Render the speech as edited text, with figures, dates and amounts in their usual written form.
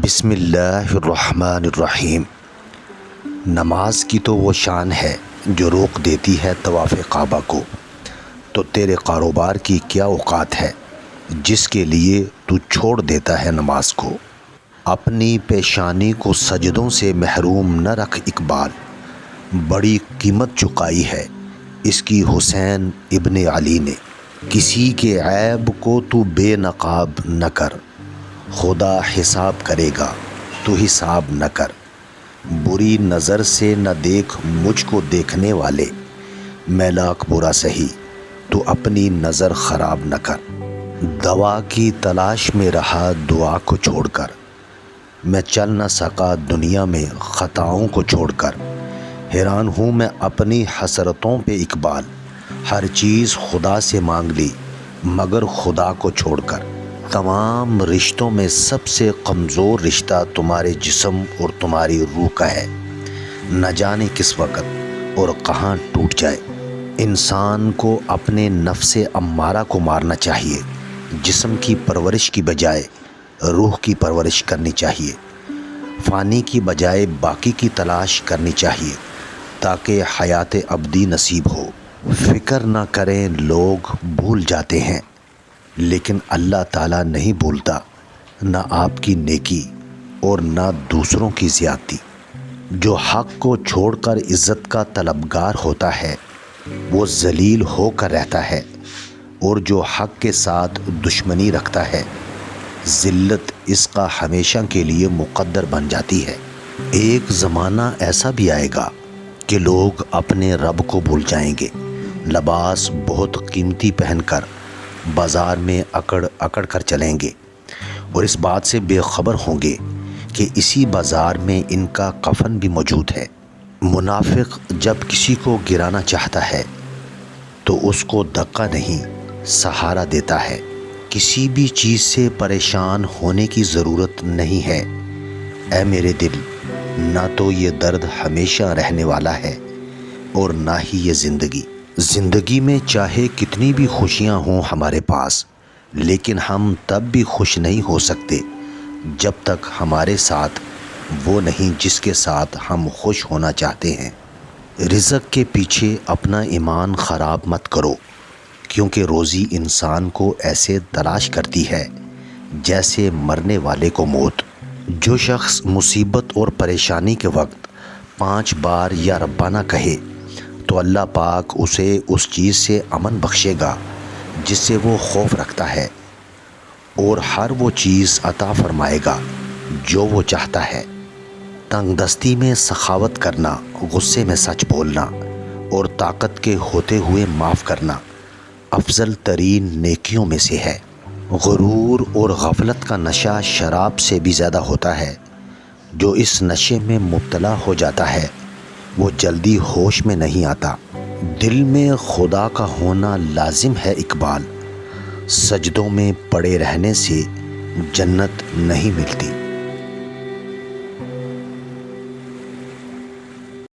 بسم اللہ الرحمن الرحیم۔ نماز کی تو وہ شان ہے جو روک دیتی ہے طواف کعبہ کو، تو تیرے کاروبار کی کیا اوقات ہے جس کے لیے تو چھوڑ دیتا ہے نماز کو۔ اپنی پیشانی کو سجدوں سے محروم نہ رکھ اقبال، بڑی قیمت چکائی ہے اس کی حسین ابن علی نے۔ کسی کے عیب کو تو بے نقاب نہ کر، خدا حساب کرے گا تو حساب نہ کر۔ بری نظر سے نہ دیکھ مجھ کو دیکھنے والے، میں لاکھ برا سہی تو اپنی نظر خراب نہ کر۔ دوا کی تلاش میں رہا دعا کو چھوڑ کر، میں چل نہ سکا دنیا میں خطاؤں کو چھوڑ کر۔ حیران ہوں میں اپنی حسرتوں پہ اقبال، ہر چیز خدا سے مانگ لی مگر خدا کو چھوڑ کر۔ تمام رشتوں میں سب سے کمزور رشتہ تمہارے جسم اور تمہاری روح کا ہے، نہ جانے کس وقت اور کہاں ٹوٹ جائے۔ انسان کو اپنے نفس امارہ کو مارنا چاہیے، جسم کی پرورش کی بجائے روح کی پرورش کرنی چاہیے، فانی کی بجائے باقی کی تلاش کرنی چاہیے تاکہ حیات ابدی نصیب ہو۔ فکر نہ کریں لوگ بھول جاتے ہیں، لیکن اللہ تعالیٰ نہیں بھولتا، نہ آپ کی نیکی اور نہ دوسروں کی زیادتی۔ جو حق کو چھوڑ کر عزت کا طلبگار ہوتا ہے وہ ذلیل ہو کر رہتا ہے، اور جو حق کے ساتھ دشمنی رکھتا ہے ذلت اس کا ہمیشہ کے لیے مقدر بن جاتی ہے۔ ایک زمانہ ایسا بھی آئے گا کہ لوگ اپنے رب کو بھول جائیں گے، لباس بہت قیمتی پہن کر بازار میں اکڑ اکڑ کر چلیں گے اور اس بات سے بے خبر ہوں گے کہ اسی بازار میں ان کا کفن بھی موجود ہے۔ منافق جب کسی کو گرانا چاہتا ہے تو اس کو دھکا نہیں سہارا دیتا ہے۔ کسی بھی چیز سے پریشان ہونے کی ضرورت نہیں ہے اے میرے دل، نہ تو یہ درد ہمیشہ رہنے والا ہے اور نہ ہی یہ زندگی۔ زندگی میں چاہے کتنی بھی خوشیاں ہوں ہمارے پاس، لیکن ہم تب بھی خوش نہیں ہو سکتے جب تک ہمارے ساتھ وہ نہیں جس کے ساتھ ہم خوش ہونا چاہتے ہیں۔ رزق کے پیچھے اپنا ایمان خراب مت کرو، کیونکہ روزی انسان کو ایسے تلاش کرتی ہے جیسے مرنے والے کو موت۔ جو شخص مصیبت اور پریشانی کے وقت 5 بار یا ربنا کہے تو اللہ پاک اسے اس چیز سے امن بخشے گا جس سے وہ خوف رکھتا ہے، اور ہر وہ چیز عطا فرمائے گا جو وہ چاہتا ہے۔ تنگ دستی میں سخاوت کرنا، غصے میں سچ بولنا اور طاقت کے ہوتے ہوئے معاف کرنا افضل ترین نیکیوں میں سے ہے۔ غرور اور غفلت کا نشہ شراب سے بھی زیادہ ہوتا ہے۔ جو اس نشے میں مبتلا ہو جاتا ہے وہ جلدی ہوش میں نہیں آتا۔ دل میں خدا کا ہونا لازم ہے اقبال، سجدوں میں پڑے رہنے سے جنت نہیں ملتی۔